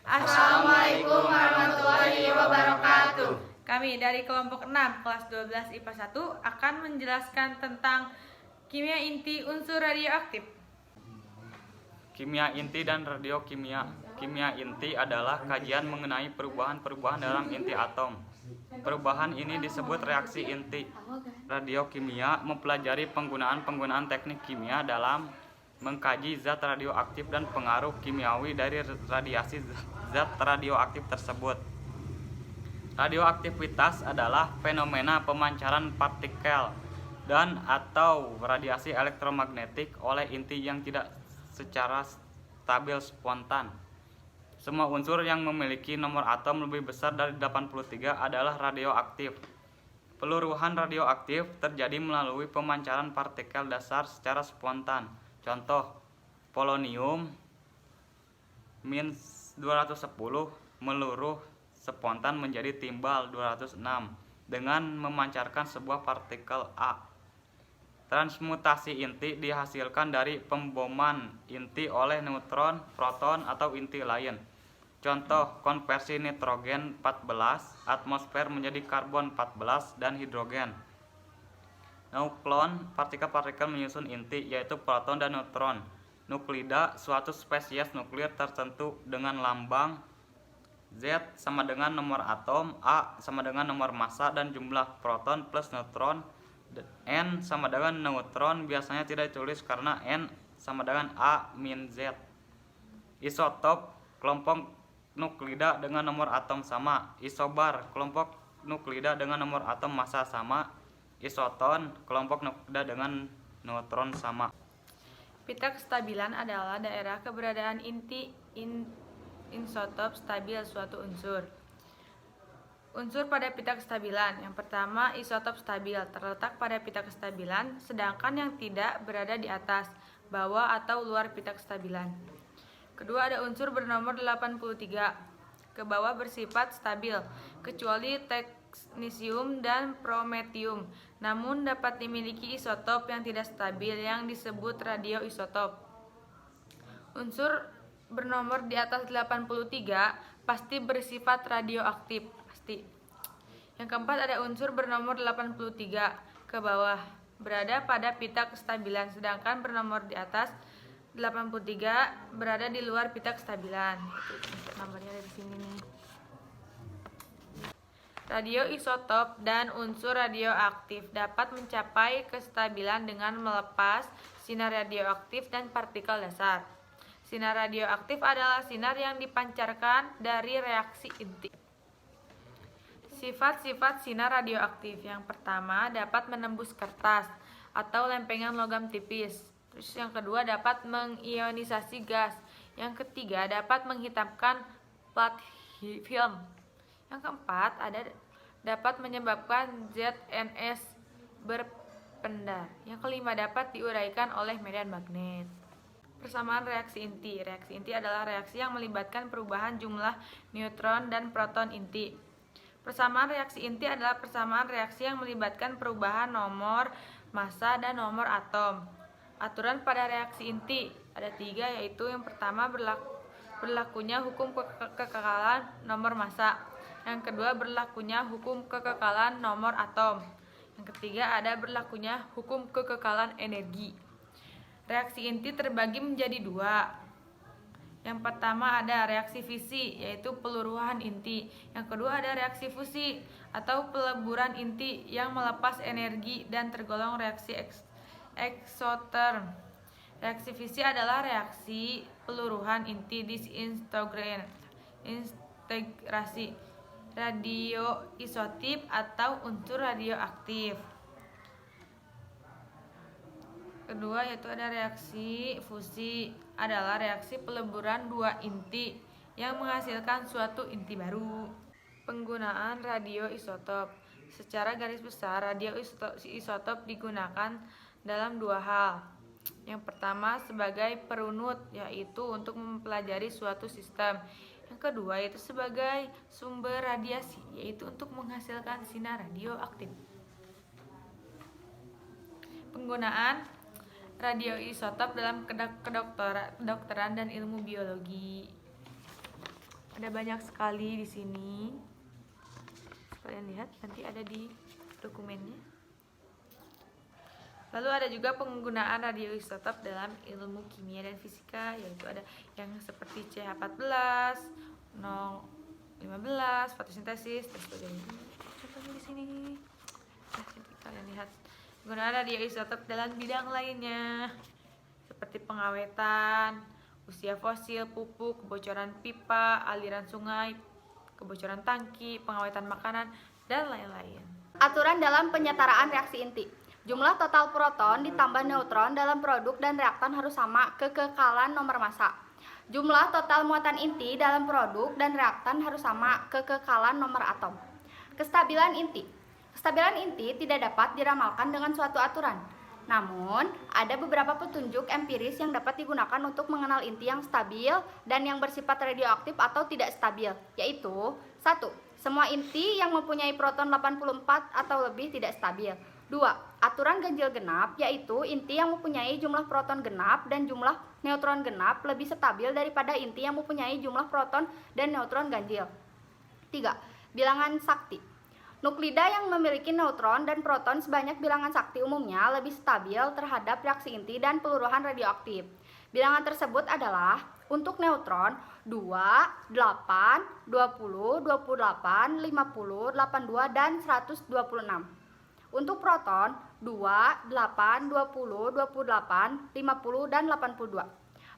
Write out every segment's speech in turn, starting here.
Assalamualaikum warahmatullahi wabarakatuh. Kami dari kelompok 6 kelas 12 IPA 1 akan menjelaskan tentang kimia inti unsur radioaktif. Kimia inti dan radiokimia. Kimia inti adalah kajian mengenai perubahan-perubahan dalam inti atom. Perubahan ini disebut reaksi inti. Radiokimia mempelajari penggunaan teknik kimia dalam mengkaji zat radioaktif dan pengaruh kimiawi dari radiasi zat radioaktif tersebut. Radioaktivitas adalah fenomena pemancaran partikel dan atau radiasi elektromagnetik oleh inti yang tidak secara stabil spontan. Semua unsur yang memiliki nomor atom lebih besar dari 83 adalah radioaktif. Peluruhan radioaktif terjadi melalui pemancaran partikel dasar secara spontan. Contoh, polonium -210 meluruh spontan menjadi timbal 206 dengan memancarkan sebuah partikel A. Transmutasi inti dihasilkan dari pemboman inti oleh neutron, proton, atau inti lain. Contoh, konversi nitrogen 14 atmosfer menjadi karbon 14 dan hidrogen. Nuklon, partikel-partikel menyusun inti, yaitu proton dan neutron. Nuklida, suatu spesies nuklir tertentu dengan lambang Z sama dengan nomor atom, A sama dengan nomor massa dan jumlah proton plus neutron, N sama dengan neutron biasanya tidak ditulis karena N sama dengan A min Z. Isotop, kelompok nuklida dengan nomor atom sama. Isobar, kelompok nuklida dengan nomor atom massa sama. Isoton, kelompok nuklida dengan neutron sama. Pita kestabilan adalah daerah keberadaan inti isotop stabil suatu unsur. Unsur pada pita kestabilan. Yang pertama, isotop stabil terletak pada pita kestabilan, sedangkan yang tidak berada di atas, bawah, atau luar pita kestabilan. Kedua, ada unsur bernomor 83, ke bawah bersifat stabil, kecuali teknisium dan prometium, namun dapat dimiliki isotop yang tidak stabil yang disebut radioisotop. Unsur bernomor di atas 83 pasti bersifat radioaktif, pasti. Yang keempat, ada unsur bernomor 83 ke bawah berada pada pita kestabilan, sedangkan bernomor di atas 83 berada di luar pita kestabilan. Itu nomornya dari sini nih. Radioisotop dan unsur radioaktif dapat mencapai kestabilan dengan melepas sinar radioaktif dan partikel dasar. Sinar radioaktif adalah sinar yang dipancarkan dari reaksi inti. Sifat-sifat sinar radioaktif. Yang pertama, dapat menembus kertas atau lempengan logam tipis. Terus yang kedua, dapat mengionisasi gas. Yang ketiga, dapat menghitamkan plat film. Yang keempat, dapat menyebabkan ZNS berpendar. Yang kelima, dapat diuraikan oleh medan magnet. Persamaan reaksi inti. Reaksi inti adalah reaksi yang melibatkan perubahan jumlah neutron dan proton inti. Persamaan reaksi inti adalah persamaan reaksi yang melibatkan perubahan nomor massa dan nomor atom. Aturan pada reaksi inti ada 3, yaitu yang pertama, berlakunya hukum kekekalan nomor massa. Yang kedua, berlakunya hukum kekekalan nomor atom. Yang ketiga, ada berlakunya hukum kekekalan energi. Reaksi inti terbagi menjadi 2. Yang pertama, ada reaksi fisi, yaitu peluruhan inti. Yang kedua, ada reaksi fusi atau peleburan inti yang melepas energi dan tergolong reaksi eksoterm. Reaksi fisi adalah reaksi peluruhan inti disintegrasi radioisotip atau unsur radioaktif. Kedua, yaitu ada reaksi fusi, adalah reaksi peleburan 2 inti yang menghasilkan suatu inti baru. Penggunaan radioisotop. Secara garis besar, radioisotop digunakan dalam 2 hal. Yang pertama, sebagai perunut, yaitu untuk mempelajari suatu sistem. Yang kedua, yaitu sebagai sumber radiasi, yaitu untuk menghasilkan sinar radioaktif. Penggunaan radioisotop dalam kedokteran dan ilmu biologi. Ada banyak sekali di sini. Kalian lihat, nanti ada di dokumennya. Lalu ada juga penggunaan radioisotop dalam ilmu kimia dan fisika, yaitu ada yang seperti CH14, 015, fotosintesis, dan sebagainya. Contohnya di sini. Nah, jadi kalian lihat penggunaan radioisotop dalam bidang lainnya, seperti pengawetan, usia fosil, pupuk, kebocoran pipa, aliran sungai, kebocoran tangki, pengawetan makanan, dan lain-lain. Aturan dalam penyetaraan reaksi inti. Jumlah total proton ditambah neutron dalam produk dan reaktan harus sama kekekalan nomor massa. Jumlah total muatan inti dalam produk dan reaktan harus sama kekekalan nomor atom. Kestabilan inti. Kestabilan inti tidak dapat diramalkan dengan suatu aturan. Namun, ada beberapa petunjuk empiris yang dapat digunakan untuk mengenal inti yang stabil dan yang bersifat radioaktif atau tidak stabil, yaitu 1. Semua inti yang mempunyai proton 84 atau lebih tidak stabil. 2. Aturan ganjil genap, yaitu inti yang mempunyai jumlah proton genap dan jumlah neutron genap lebih stabil daripada inti yang mempunyai jumlah proton dan neutron ganjil. 3. Bilangan sakti. Nuklida yang memiliki neutron dan proton sebanyak bilangan sakti umumnya lebih stabil terhadap reaksi inti dan peluruhan radioaktif. Bilangan tersebut adalah untuk neutron 2, 8, 20, 28, 50, 82, dan 126. Untuk proton 2, 8, 20, 28, 50, dan 82.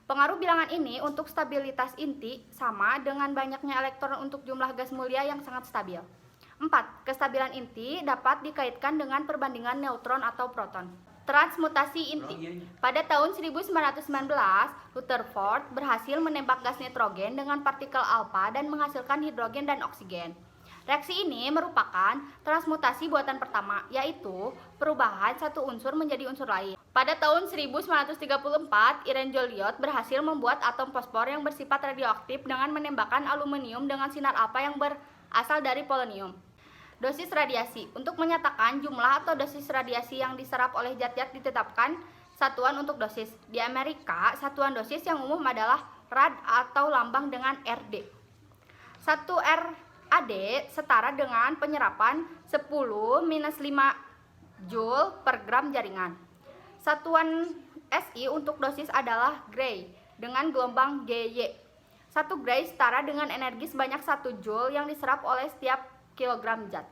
Pengaruh bilangan ini untuk stabilitas inti sama dengan banyaknya elektron untuk jumlah gas mulia yang sangat stabil. 4. Kestabilan inti dapat dikaitkan dengan perbandingan neutron atau proton. Transmutasi inti. Pada tahun 1919, Rutherford berhasil menembak gas nitrogen dengan partikel alfa dan menghasilkan hidrogen dan oksigen. Reaksi ini merupakan transmutasi buatan pertama, yaitu perubahan satu unsur menjadi unsur lain. Pada tahun 1934, Irene Joliot berhasil membuat atom fosfor yang bersifat radioaktif dengan menembakkan aluminium dengan sinar alfa yang berasal dari polonium. Dosis radiasi. Untuk menyatakan jumlah atau dosis radiasi yang diserap oleh zat-zat ditetapkan satuan untuk dosis. Di Amerika, satuan dosis yang umum adalah rad atau lambang dengan RD. 1 RAD setara dengan penyerapan 10-5 Joule per gram jaringan. Satuan SI untuk dosis adalah Gray dengan gelombang GY. 1 Gray setara dengan energi sebanyak 1 Joule yang diserap oleh setiap kilogram zat.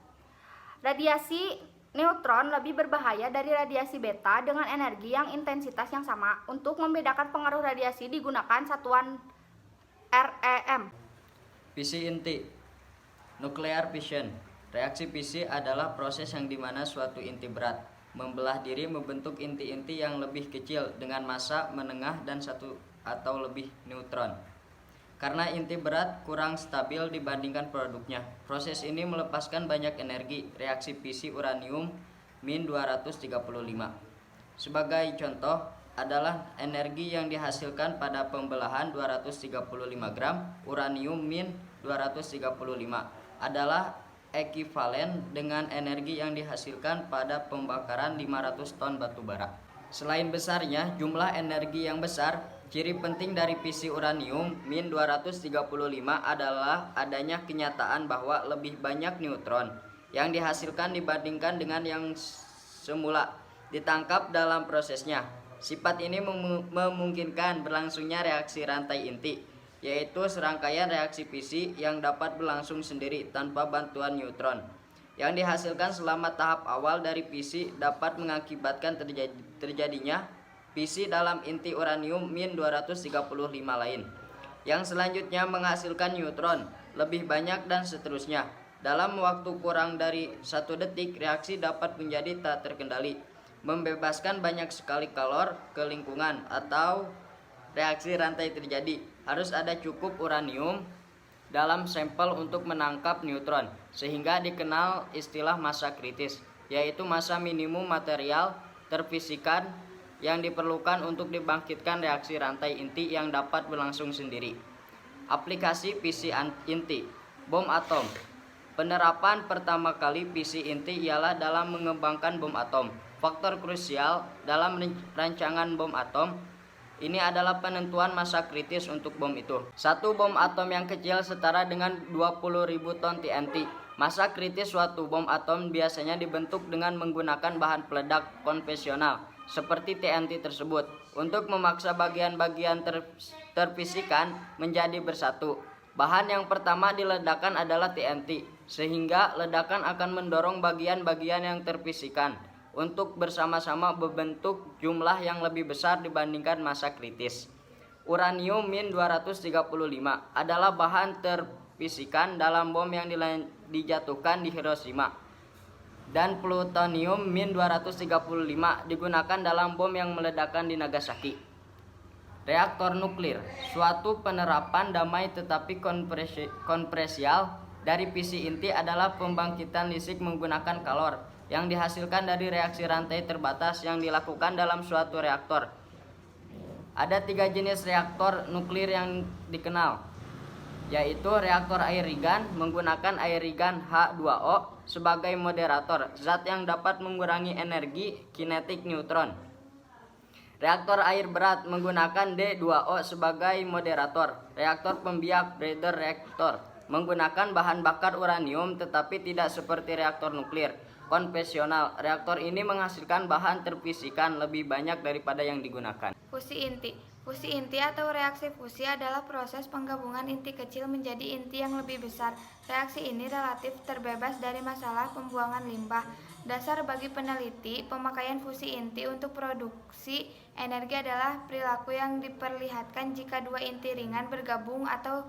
Radiasi neutron lebih berbahaya dari radiasi beta dengan energi yang intensitas yang sama. Untuk membedakan pengaruh radiasi digunakan satuan REM. Fisi inti. Nuclear fission. Reaksi fisi adalah proses yang dimana suatu inti berat membelah diri membentuk inti-inti yang lebih kecil dengan massa menengah dan satu atau lebih neutron. Karena inti berat kurang stabil dibandingkan produknya, proses ini melepaskan banyak energi. Reaksi fisi uranium -235. Sebagai contoh adalah energi yang dihasilkan pada pembelahan 235 gram uranium -235 adalah ekivalen dengan energi yang dihasilkan pada pembakaran 500 ton batu bara. Selain besarnya jumlah energi yang besar, ciri penting dari fisi uranium -235 adalah adanya kenyataan bahwa lebih banyak neutron yang dihasilkan dibandingkan dengan yang semula ditangkap dalam prosesnya. Sifat ini memungkinkan berlangsungnya reaksi rantai inti, yaitu serangkaian reaksi fisi yang dapat berlangsung sendiri tanpa bantuan neutron. Yang dihasilkan selama tahap awal dari fisi dapat mengakibatkan terjadinya fisi dalam inti uranium -235 lain, yang selanjutnya menghasilkan neutron lebih banyak dan seterusnya. Dalam waktu kurang dari 1 detik, reaksi dapat menjadi tak terkendali, membebaskan banyak sekali kalor ke lingkungan atau reaksi rantai terjadi. Harus ada cukup uranium dalam sampel untuk menangkap neutron, sehingga dikenal istilah massa kritis, yaitu massa minimum material terfisikan yang diperlukan untuk dibangkitkan reaksi rantai inti yang dapat berlangsung sendiri. Aplikasi fisi inti. Bom atom. Penerapan pertama kali fisi inti ialah dalam mengembangkan bom atom. Faktor krusial dalam rancangan bom atom Ini adalah penentuan massa kritis untuk bom itu. Satu bom atom yang kecil setara dengan 20.000 ton TNT. Massa kritis suatu bom atom biasanya dibentuk dengan menggunakan bahan peledak konvensional seperti TNT tersebut untuk memaksa bagian-bagian terfisikan menjadi bersatu. Bahan yang pertama diledakkan adalah TNT, sehingga ledakan akan mendorong bagian-bagian yang terfisikan untuk bersama-sama membentuk jumlah yang lebih besar dibandingkan massa kritis. Uranium-235 adalah bahan terfisikan dalam bom yang dijatuhkan di Hiroshima. Dan plutonium-235 digunakan dalam bom yang meledakkan di Nagasaki. Reaktor nuklir, suatu penerapan damai tetapi konvensional dari fisi inti adalah pembangkitan listrik menggunakan kalor yang dihasilkan dari reaksi rantai terbatas yang dilakukan dalam suatu reaktor. Ada 3 jenis reaktor nuklir yang dikenal, yaitu reaktor air-rigan menggunakan air-rigan H2O sebagai moderator, zat yang dapat mengurangi energi kinetik neutron. Reaktor air berat menggunakan D2O sebagai moderator. Reaktor pembiak breeder reaktor menggunakan bahan bakar uranium tetapi tidak seperti reaktor nuklir konvensional. Reaktor ini menghasilkan bahan terfisikan lebih banyak daripada yang digunakan. Fusi inti. Fusi inti atau reaksi fusi adalah proses penggabungan inti kecil menjadi inti yang lebih besar. Reaksi ini relatif terbebas dari masalah pembuangan limbah. Dasar bagi peneliti pemakaian fusi inti untuk produksi energi adalah perilaku yang diperlihatkan jika 2 inti ringan bergabung atau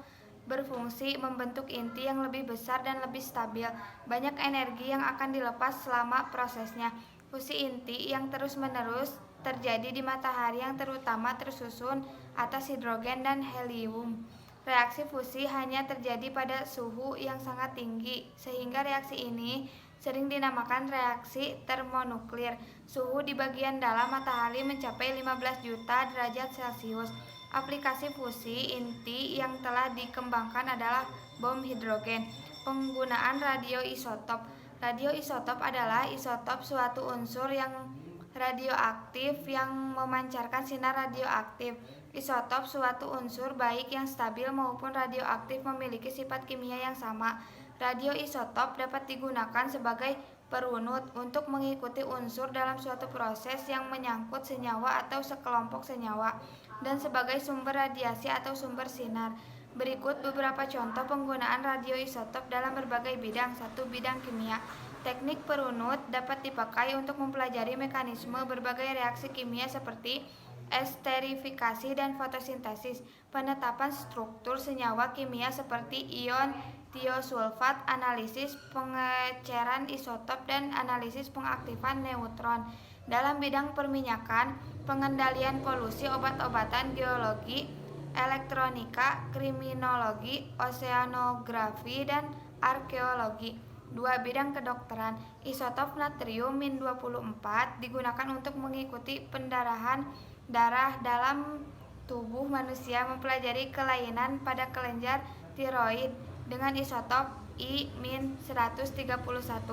berfungsi membentuk inti yang lebih besar dan lebih stabil. Banyak energi yang akan dilepas selama prosesnya. Fusi inti yang terus-menerus terjadi di matahari yang terutama tersusun atas hidrogen dan helium. Reaksi fusi hanya terjadi pada suhu yang sangat tinggi, sehingga reaksi ini sering dinamakan reaksi termonuklir. Suhu di bagian dalam matahari mencapai 15 juta derajat Celcius. Aplikasi fusi inti yang telah dikembangkan adalah bom hidrogen. Penggunaan radioisotop. Radioisotop adalah isotop suatu unsur yang radioaktif yang memancarkan sinar radioaktif. Isotop suatu unsur baik yang stabil maupun radioaktif memiliki sifat kimia yang sama. Radioisotop dapat digunakan sebagai perunut untuk mengikuti unsur dalam suatu proses yang menyangkut senyawa atau sekelompok senyawa, dan sebagai sumber radiasi atau sumber sinar. Berikut beberapa contoh penggunaan radioisotop dalam berbagai bidang. 1. Bidang kimia. Teknik perunut dapat dipakai untuk mempelajari mekanisme berbagai reaksi kimia seperti esterifikasi dan fotosintesis, penetapan struktur senyawa kimia seperti ion tiosulfat, analisis pengeceran isotop, dan analisis pengaktifan neutron. Dalam bidang perminyakan, pengendalian polusi, obat-obatan, geologi, elektronika, kriminologi, oseanografi, dan arkeologi. 2. Bidang kedokteran. Isotop natrium-24 digunakan untuk mengikuti pendarahan darah dalam tubuh manusia, mempelajari kelainan pada kelenjar tiroid dengan isotop I-131,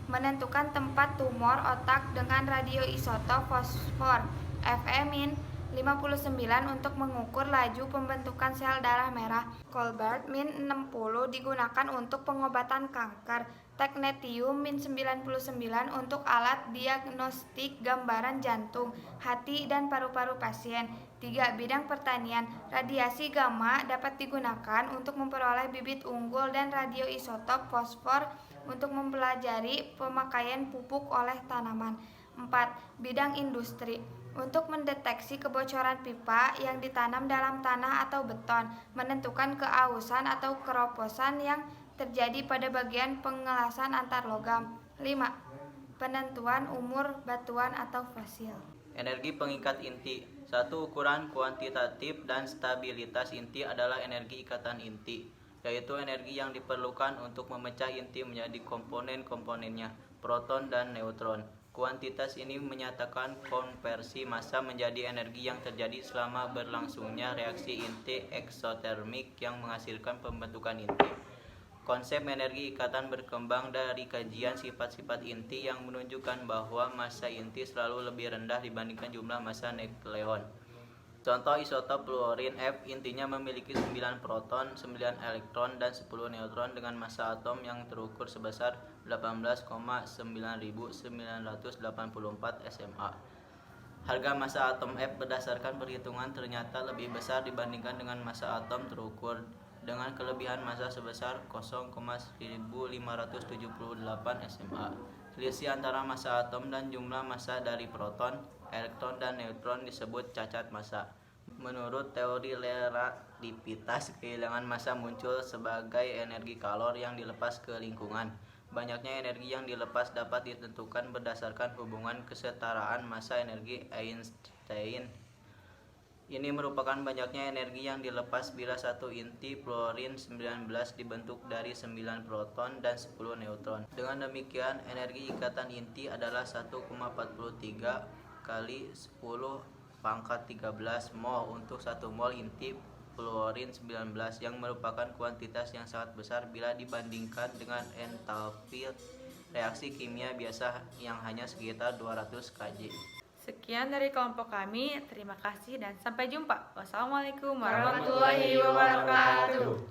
menentukan tempat tumor otak dengan radioisotop fosfor Fe-59 untuk mengukur laju pembentukan sel darah merah. Cobalt-60 digunakan untuk pengobatan kanker. Technetium-99 untuk alat diagnostik gambaran jantung, hati, dan paru-paru pasien. 3. Bidang pertanian. Radiasi gamma dapat digunakan untuk memperoleh bibit unggul dan radioisotop fosfor untuk mempelajari pemakaian pupuk oleh tanaman. 4. Bidang industri. Untuk mendeteksi kebocoran pipa yang ditanam dalam tanah atau beton, menentukan keausan atau keroposan yang terjadi pada bagian pengelasan antar logam. 5. Penentuan umur batuan atau fosil. Energi pengikat inti. Satu ukuran kuantitatif dan stabilitas inti adalah energi ikatan inti, yaitu energi yang diperlukan untuk memecah inti menjadi komponen-komponennya, proton dan neutron. Kuantitas ini menyatakan konversi massa menjadi energi yang terjadi selama berlangsungnya reaksi inti eksotermik yang menghasilkan pembentukan inti. Konsep energi ikatan berkembang dari kajian sifat-sifat inti yang menunjukkan bahwa massa inti selalu lebih rendah dibandingkan jumlah massa nukleon. Contoh isotop fluorin F intinya memiliki 9 proton, 9 elektron, dan 10 neutron dengan massa atom yang terukur sebesar 18,9984 SMA. Harga massa atom F berdasarkan perhitungan ternyata lebih besar dibandingkan dengan massa atom terukur dengan kelebihan massa sebesar 0,1578 SMA. Selisih antara massa atom dan jumlah massa dari proton, elektron, dan neutron disebut cacat massa. Menurut teori relativitas, kehilangan massa muncul sebagai energi kalor yang dilepas ke lingkungan. Banyaknya energi yang dilepas dapat ditentukan berdasarkan hubungan kesetaraan massa energi Einstein. Ini merupakan banyaknya energi yang dilepas bila satu inti fluorin 19 dibentuk dari 9 proton dan 10 neutron. Dengan demikian, energi ikatan inti adalah 1,43 kali 10 pangkat 13 mol untuk 1 mol inti fluorin 19 yang merupakan kuantitas yang sangat besar bila dibandingkan dengan entalpi reaksi kimia biasa yang hanya sekitar 200 kJ. Sekian dari kelompok kami, terima kasih dan sampai jumpa. Wassalamualaikum warahmatullahi wabarakatuh.